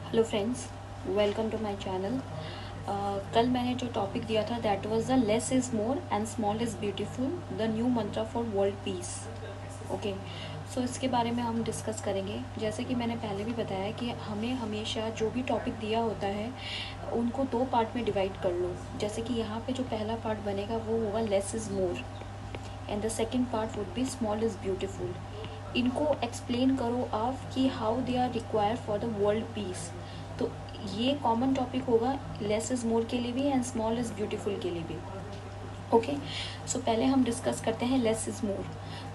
Hello friends, welcome to my channel. कल मैंने जो टॉपिक दिया था that was the less is more and small is beautiful, the new mantra for world peace. Okay, so इसके बारे में हम डिस्कस करेंगे। जैसे कि मैंने पहले भी बताया कि हमें हमेशा जो भी टॉपिक दिया होता है उनको दो पार्ट में डिवाइड कर लो। जैसे कि यहाँ पे जो पहला पार्ट बनेगा वो होगा less is more and the second part would be small is beautiful. इनको एक्सप्लेन करो आप कि how they are required for the world peace. तो ये कॉमन टॉपिक होगा लेस इज़ मोर के लिए भी एंड स्मॉल इज़ ब्यूटीफुल के लिए भी। ओके, सो पहले हम डिस्कस करते हैं लेस इज़ मोर।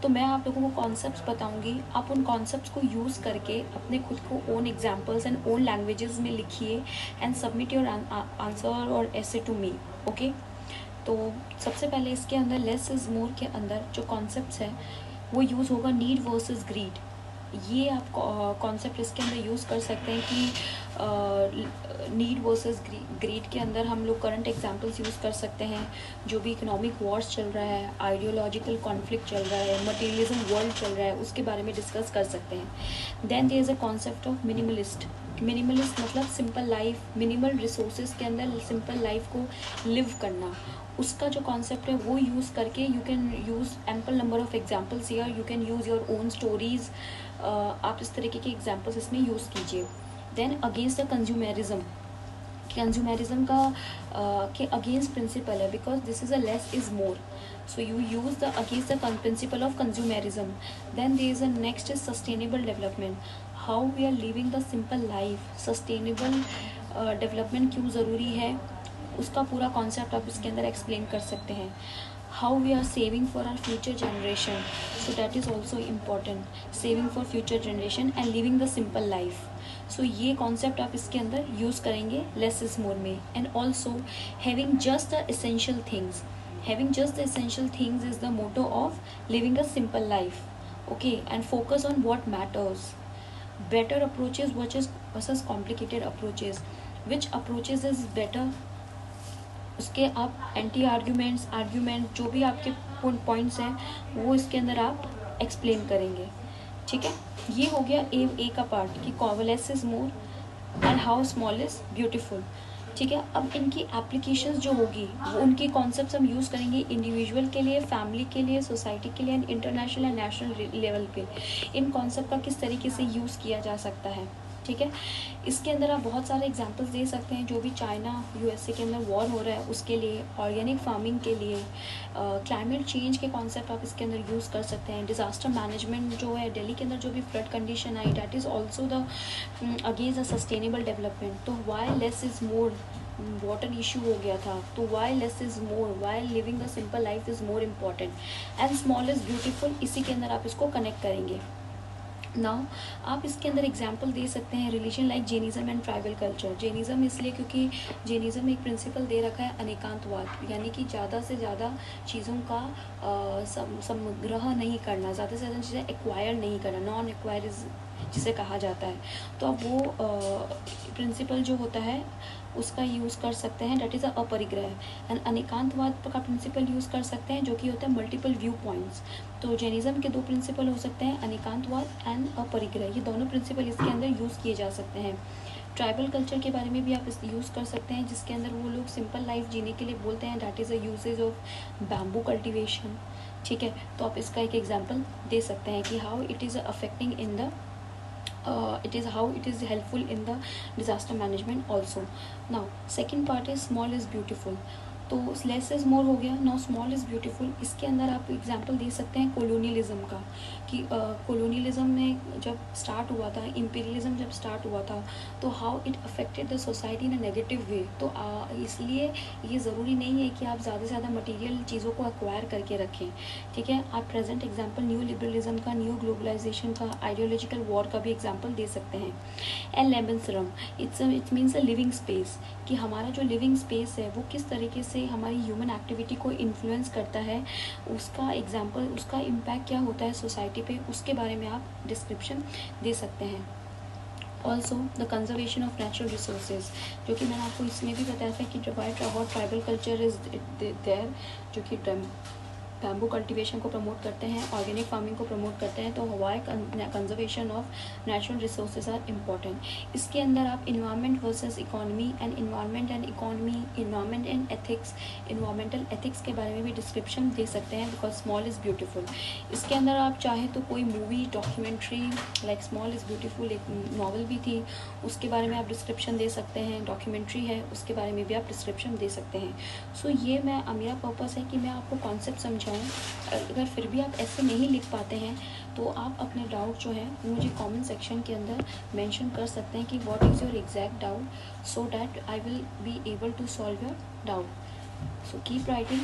तो मैं आप लोगों को कॉन्सेप्ट्स बताऊंगी, आप उन कॉन्सेप्ट्स को यूज़ करके अपने खुद को own examples and own languages में लिखिए एंड सबमिट योर आंसर और ऐसे टू मी। ओके, तो सबसे पहले इसके अंदर लेस इज़ मोर के अंदर जो कॉन्सेप्ट्स है वो यूज़ होगा नीड वर्सेस ग्रीड। ये आप कॉन्सेप्ट इसके अंदर यूज़ कर सकते हैं कि नीड वर्सेस ग्रीड के अंदर हम लोग करंट एग्जांपल्स यूज़ कर सकते हैं। जो भी इकोनॉमिक वॉर्स चल रहा है, आइडियोलॉजिकल कॉन्फ्लिक्ट चल रहा है, मटेरियलिज्म वर्ल्ड चल रहा है, उसके बारे में डिस्कस कर सकते हैं। Then there is a concept of minimalist. Minimalist मतलब सिंपल लाइफ, मिनिमल रिसोर्सेज के अंदर सिंपल लाइफ को लिव करना। उसका जो कॉन्सेप्ट है वो यूज़ करके you can use ample number of examples here, you can use your own stories. आप इस तरीके के एग्जाम्पल्स इसमें यूज़ कीजिए। Then against the consumerism, consumerism का के अगेंस्ट प्रिंसिपल है because this is a less is more, so you use the against the principle of consumerism. Then there is a next is sustainable development, how we are living the simple life. Sustainable development क्यों ज़रूरी है उसका पूरा concept आप इसके अंदर explain कर सकते हैं। How we are saving for our future generation, so that is also important, saving for future generation and living the simple life. So ये कॉन्सेप्ट आप इसके अंदर यूज़ करेंगे लेस इज मोर में। And also having just the essential things, having just the essential things is the motto of living a simple life. Okay, and focus on what matters. Better approaches versus complicated approaches, which approaches is better, उसके आप anti arguments, argument जो भी आपके points हैं वो इसके अंदर आप एक्सप्लेन करेंगे। ठीक है, ये हो गया ए का पार्ट कि less is more and how small is beautiful. ठीक है, अब इनकी एप्लीकेशंस जो होगी वो उनके कॉन्सेप्ट्स हम यूज़ करेंगे इंडिविजुअल के लिए, फैमिली के लिए, सोसाइटी के लिए and international and national level पे। इन कॉन्सेप्ट का किस तरीके से यूज़ किया जा सकता है। ठीक है, इसके अंदर आप बहुत सारे एग्जांपल्स दे सकते हैं। जो भी चाइना यूएसए के अंदर वॉर हो रहा है उसके लिए, ऑर्गेनिक फार्मिंग के लिए, क्लाइमेट चेंज के कॉन्सेप्ट आप इसके अंदर यूज़ कर सकते हैं। डिज़ास्टर मैनेजमेंट जो है, दिल्ली के अंदर जो भी फ्लड कंडीशन आई, that is also the against the sustainable development. तो why less is more, water issue हो गया था तो why less is more, why living the simple life is more important and small is beautiful, इसी के अंदर आप इसको कनेक्ट करेंगे। नाउ आप इसके अंदर एग्जाम्पल दे सकते हैं religion like Jainism and tribal culture. Jainism इसलिए क्योंकि जेनिज़म एक प्रिंसिपल दे रखा है अनेकांतवाद, यानी कि ज़्यादा से ज़्यादा चीज़ों का संग्रह नहीं करना, ज़्यादा से ज़्यादा चीज़ें एक्वायर नहीं करना, नॉन एक्वायर जिसे कहा जाता है। तो अब वो प्रिंसिपल जो होता है उसका यूज़ कर सकते हैं, डेट इज़ अ अपरिग्रह। एंड अनेकांतवाद का प्रिंसिपल यूज़ कर सकते हैं जो कि होता है मल्टीपल व्यू पॉइंट्स। तो जेनिज़म के दो प्रिंसिपल हो सकते हैं, अनेकांतवाद एंड अपरिग्रह, ये दोनों प्रिंसिपल इसके अंदर यूज़ किए जा सकते हैं। ट्राइबल कल्चर के बारे में भी आप यूज़ कर सकते हैं जिसके अंदर वो लोग सिंपल लाइफ जीने के लिए बोलते हैं, that is a usages of bamboo cultivation. ठीक है, तो आप इसका एक एग्जाम्पल दे सकते हैं कि how it is affecting in the it is how it is helpful in the disaster management also. Now second part is small is beautiful. तो लेस इज़ मोर हो गया, नाउ स्मॉल इज़ ब्यूटीफुल। इसके अंदर आप एग्जांपल दे सकते हैं colonialism का कि कोलोनियलिज्म में जब स्टार्ट हुआ था, इम्पीरियलिज्म जब स्टार्ट हुआ था, तो how it affected the society in a negative way. तो इसलिए ये ज़रूरी नहीं है कि आप ज़्यादा से ज़्यादा मटीरियल चीज़ों को एक्वायर करके रखें। ठीक है, आप प्रेजेंट एग्जाम्पल न्यू लिबरलिज्म का, न्यू ग्लोबलाइजेशन का, आइडियोलॉजिकल वॉर का भी एग्जाम्पल दे सकते हैं। And lebensraum, it means a living space, कि हमारा जो लिविंग स्पेस है वो किस तरीके से हमारी ह्यूमन एक्टिविटी को इन्फ्लुएंस करता है, उसका एग्जाम्पल, उसका इम्पैक्ट क्या होता है सोसाइटी पे, उसके बारे में आप डिस्क्रिप्शन दे सकते हैं। Also the conservation of natural resources, जो कि मैंने आपको इसमें भी बताया था कि ट्राइबल कल्चर इज देयर, जो कि बैम्बू कल्टीवेशन को प्रमोट करते हैं, ऑर्गेनिक फार्मिंग को प्रमोट करते हैं, तो why conservation of natural resources are important. इसके अंदर आप environment versus economy and environment and economy, environment and ethics, environmental ethics के बारे में भी डिस्क्रिप्शन दे सकते हैं, बिकॉज स्मॉल इज़ ब्यूटीफुल। इसके अंदर आप चाहे तो कोई movie, documentary like small is beautiful, एक नॉवल भी थी, उसके बारे में आप डिस्क्रिप्शन दे सकते हैं, डॉक्यूमेंट्री है उसके बारे में भी आप डिस्क्रिप्शन दे सकते हैं। सो ये मेरा पर्पस है कि मैं आपको कॉन्सेप्ट समझाऊँ। अगर फिर भी आप ऐसे नहीं लिख पाते हैं तो आप अपने डाउट जो है मुझे कमेंट सेक्शन के अंदर मेंशन कर सकते हैं कि what is your exact doubt, so that I will be able to solve your doubt. So keep writing,